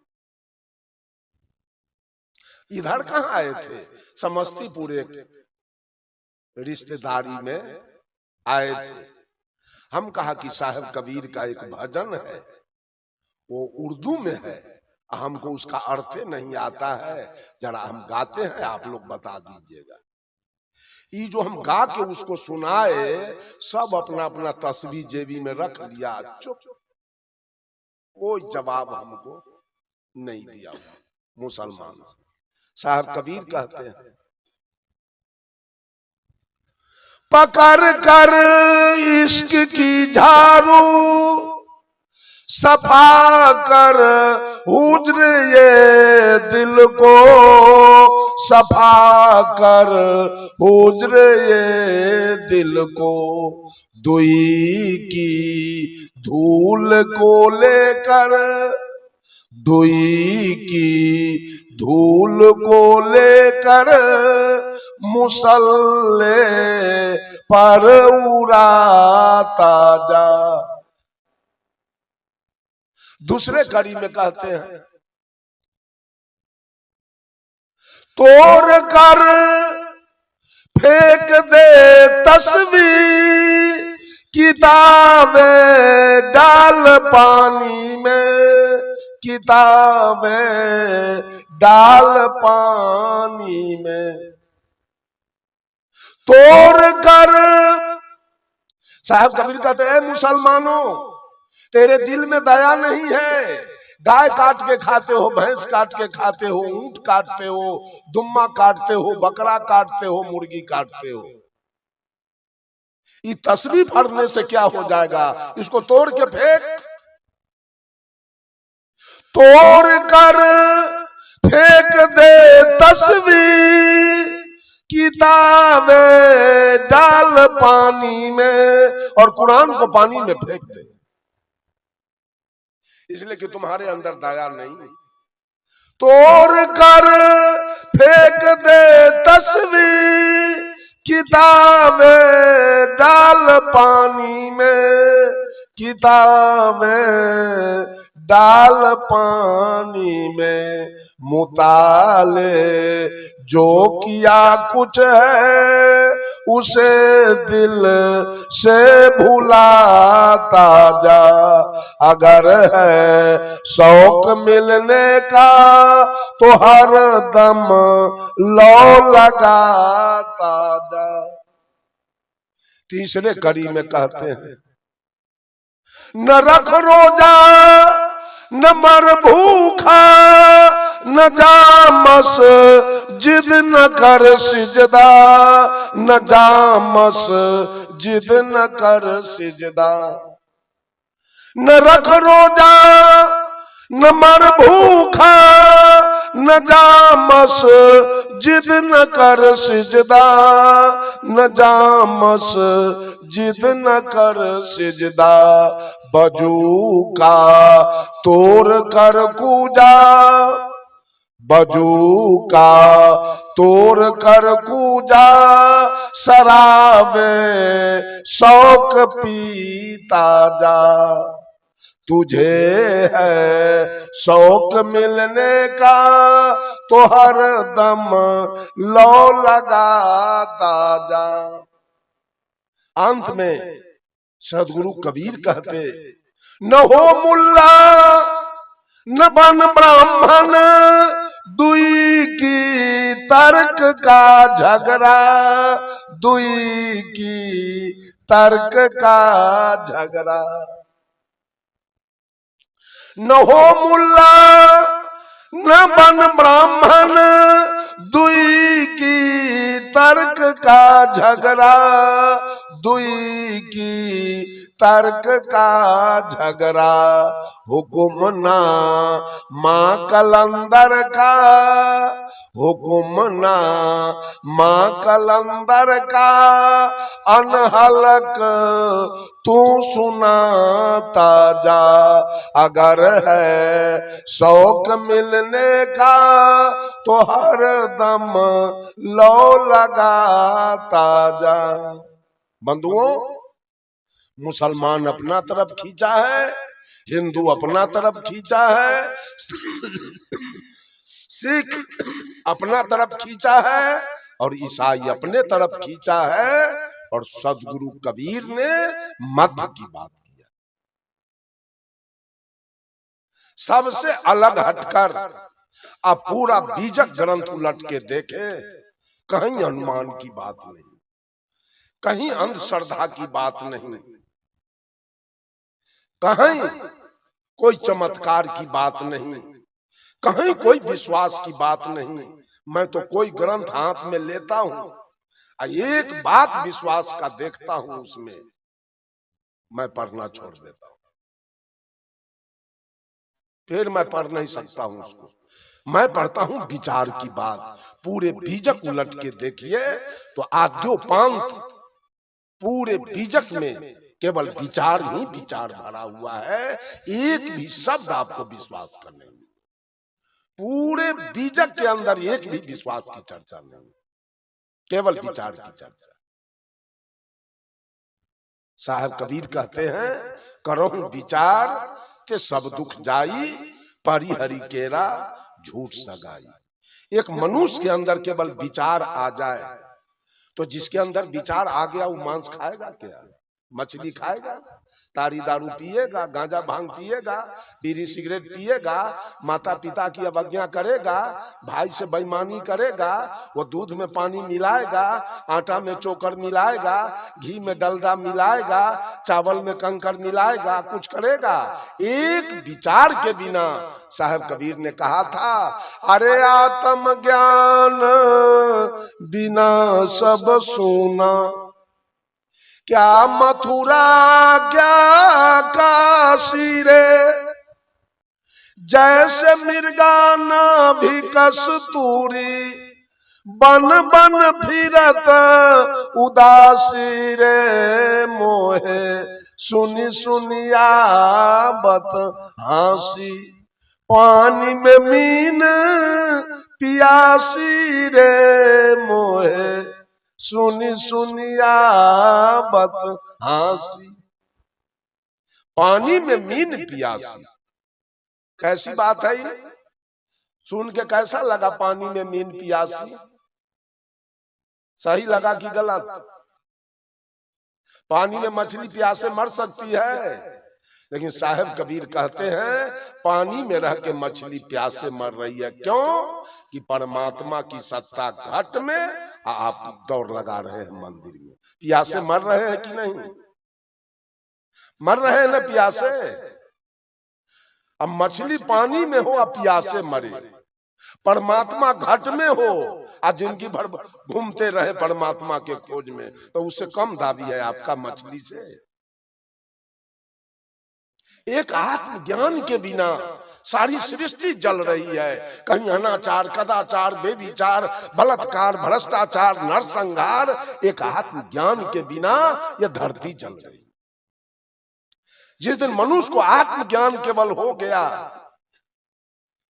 इधर कहाँ आए थे? समस्तीपुर एक रिश्तेदारी में आए थे। हम कहा कि साहब कबीर का एक भजन है, वो उर्दू में है, हमको उसका अर्थ नहीं आता है, जरा हम गाते हैं, आप लोग बता दीजिएगा। ये जो हम गा के उसको सुनाए, सब अपना अपना तस्वीर जेबी में रख लिया, चुप। कोई जवाब हमको नहीं दिया मुसलमान। साहब कबीर कहते हैं, पकड़ कर इश्क की झाड़ू सफा कर हुज्र ये दिल को, सफा कर हुज्र ये दिल को, दुई की धूल को लेकर, दुई की धूल को लेकर मुसल्ले पर उड़ाता जा। दूसरे कड़ी में कहते हैं, तोड़ कर फेंक दे तस्वीर, किताबें डाल पानी में, किताबें डाल पानी में। तोड़ कर, साहब कबीर कहते हैं, मुसलमानों तेरे दिल में दया नहीं है। गाय काट के खाते हो, भैंस काट के खाते हो, ऊंट काटते हो, दुम्मा काटते हो, बकरा काटते हो, मुर्गी काटते हो। ये तस्वीर फरने से क्या हो जाएगा? इसको तोड़ के फेंक। तोड़ कर फेंक दे तस्वीर, किताबें डाल पानी में, और कुरान को पानी में फेंक दे, इसलिए कि तुम्हारे अंदर दया नहीं। तोड़ कर फेंक दे तस्वीर, किताबें डाल पानी में, किताबें डाल पानी में। मुताले जो किया कुछ है, उसे दिल से भुलाता जा। अगर है शौक मिलने का तो हर दम लो लगाता जा। तीसरे कड़ी में कहते हैं, न रख रोजा न मर भूखा, न जा मस्जिद न कर सिजदा, न जा मस्जिद न कर सिजदा। न रख रोजा न मर भूखा, न जा मस्जिद न कर सिजदा, न जा मस्जिद न कर सिजदा। बजू का तोड़ कर कूजा, बजू का तोड़ कर कूजा, शराबे शौक पीता जा। तुझे है शौक मिलने का तो हर दम लो लगाता जा। अंत में सदगुरु कबीर कहते, न हो मुल्ला न बन ब्राह्मण, दुई की तर्क का झगड़ा, दुई की तर्क का झगड़ा। न हो मुल्ला न बन ब्राह्मण, दुई की तर्क का झगड़ा, दुई की तर्क का झगड़ा, हुक्म ना माँ कलंदर का, हुक्म ना माँ कलंदर का, अनहलक तू सुनाता जा। अगर है शौक मिलने का तो हर दम लो लगाता जा। बंधुओं, मुसलमान अपना तरफ खींचा है, हिंदू अपना तरफ खींचा है, सिख अपना तरफ खींचा है और ईसाई अपने तरफ खींचा है। और सदगुरु कबीर ने मध्य की बात की। सबसे अलग हटकर अब पूरा बीजक ग्रंथ उलट के देखे, कहीं अनुमान की बात नहीं, कहीं अंधश्रद्धा की बात नहीं, कहीं कोई चमत्कार की बात नहीं, कहीं कोई विश्वास की बात नहीं। मैं तो कोई ग्रंथ हाथ में लेता हूं, एक बात विश्वास का देखता हूं, उसमें मैं पढ़ना छोड़ देता हूं, फिर मैं पढ़ नहीं सकता हूं उसको। मैं पढ़ता हूं विचार की बात। पूरे बीजक उलट के देखिए तो आद्योपांत पूरे बीजक में केवल विचार ही विचार भरा हुआ है, एक भी शब्द आपको विश्वास करने नहीं। पूरे बीजक के अंदर एक भी विश्वास की चर्चा नहीं, केवल विचार की चर्चा। साहब कबीर कहते हैं, करो विचार के सब दुख जाई, परिहरि केरा झूठ सगाई। एक मनुष्य के अंदर केवल विचार आ जाए तो जिसके अंदर विचार आ गया वो मांस खाएगा क्या? मछली खाएगा? तारी दारू पिएगा? गांजा भांग पिएगा? बीड़ी सिगरेट पिएगा? माता पिता की अवज्ञा करेगा? भाई से बेईमानी करेगा? वो दूध में पानी मिलाएगा, आटा में चोकर मिलाएगा, घी में डलडा मिलाएगा, चावल में कंकर मिलाएगा? कुछ करेगा? एक विचार के बिना साहब कबीर ने कहा था, अरे आत्म ज्ञान बिना सब सोना, क्या मथुरा क्या काशी रे, जैसे मिर्गा नाभि कस्तूरी, बन बन फिरत उदासी रे, मोहे सुनी सुनिया बत हासी, पानी में मीन पियासी रे, मोहे सुनी सुनिया बत हासी। पानी में मीन पियासी, कैसी बात है ये? सुन के कैसा लगा? पानी में मीन पियासी सही लगा कि गलत? पानी में मछली प्यासे मर सकती है, लेकिन साहब कबीर कहते हैं पानी में रह के मछली प्यासे मर रही है। क्यों? कि परमात्मा की सत्ता घट में आप दौड़ लगा रहे हैं मंदिर में। प्यासे मर रहे हैं कि नहीं? मर रहे हैं ना प्यासे। अब मछली पानी में हो अब प्यासे मरे, परमात्मा घट में हो आज जिंदगी भर घूमते रहे परमात्मा के खोज में, तो उससे कम दावी है आपका मछली से। एक आत्मज्ञान के बिना सारी सृष्टि जल रही है। कहीं अनाचार, कदाचार, बेविचार, बलात्कार, भ्रष्टाचार, नरसंहार। एक आत्मज्ञान के बिना यह धरती जल रही है। जिस दिन मनुष्य को आत्मज्ञान केवल हो गया,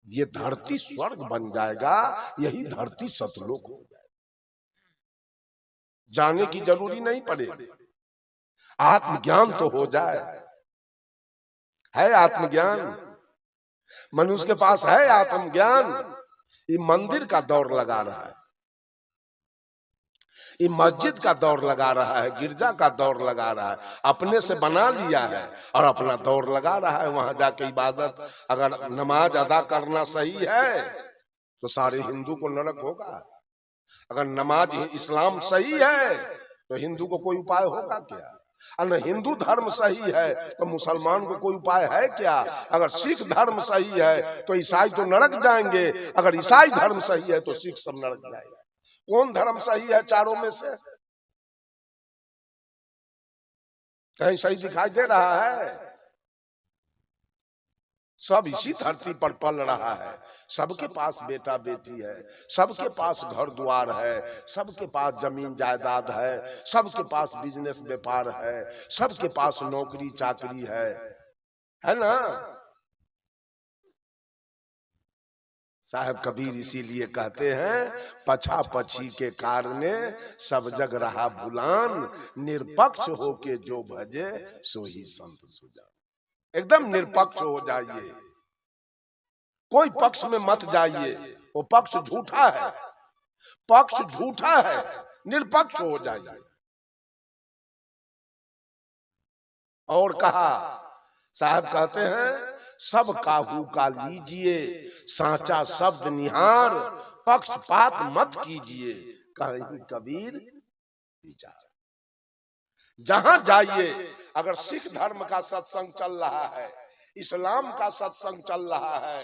ये धरती स्वर्ग बन जाएगा, यही धरती सतलोक हो जाएगा। जाने की जरूरी नहीं पड़ेगी, आत्मज्ञान तो हो जाए। है आत्मज्ञान, मनुष्य के पास है आत्मज्ञान। ये मंदिर का दौर लगा रहा है, ये मस्जिद का दौर लगा रहा है, गिरजा का दौर लगा रहा है, अपने से बना लिया है और अपना दौर लगा रहा है। वहां जाके इबादत, अगर नमाज अदा करना सही है तो सारे हिंदू को नरक होगा। अगर नमाज इस्लाम सही है तो हिंदू को कोई उपाय होगा क्या? अगर हिंदू धर्म सही है तो मुसलमान को कोई उपाय है क्या? अगर सिख धर्म सही है तो ईसाई तो नरक जाएंगे, अगर ईसाई धर्म सही है तो सिख सब नरक जाएंगे। कौन धर्म सही है चारों में से? कहीं सही दिखाई दे रहा है? सब इसी धरती पर पल रहा है। सबके पास बेटा बेटी है, सबके पास घर द्वार है, सबके पास जमीन जायदाद है, सबके पास बिजनेस व्यापार है, सबके पास नौकरी चाकरी है ना? साहब कबीर इसीलिए कहते हैं, पछा पछी के कारणे सब जग रहा भुलान, निरपक्ष होके जो भजे सो ही संत सुजान। एकदम निरपक्ष हो जाइए, कोई पक्ष में मत जाइए, वो पक्ष झूठा है, पक्ष झूठा है, निरपक्ष हो जाइए। और कहा, साहब कहते हैं, सब काहू का लीजिए सांचा शब्द निहार, पक्षपात मत कीजिए कहीं कबीर विचार। जहां जाइए, अगर सिख धर्म का सत्संग चल रहा है, इस्लाम का सत्संग चल रहा है,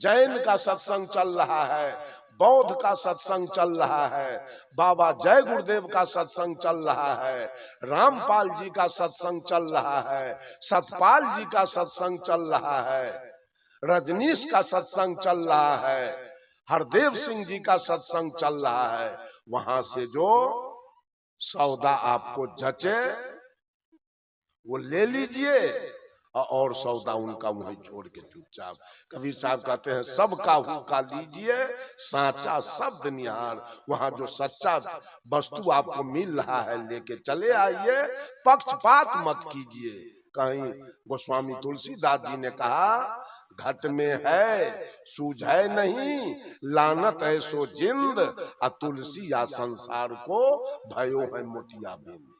जैन का सत्संग चल रहा है, बौद्ध का सत्संग चल रहा है, बाबा जय गुरुदेव का सत्संग चल रहा है, रामपाल जी का सत्संग चल रहा है, सतपाल जी का सत्संग चल रहा है, रजनीश का सत्संग चल रहा है, हरदेव सिंह जी का सत्संग चल रहा है, वहां से जो सौदा आपको जचे वो ले लीजिए, और सौदा उनका वहीं छोड़ के चुपचाप। कबीर साहब कहते हैं, सब काहू का लीजिए सांचा शब्द निहार, वहां जो सच्चा वस्तु आपको मिल रहा है लेके चले आइए, पक्षपात मत कीजिए। कहीं गोस्वामी तुलसीदास जी ने कहा, घट में है सूझ है नहीं, लानत है सो जिंद, तुलसी या संसार को भयो है मोतिया बिंद।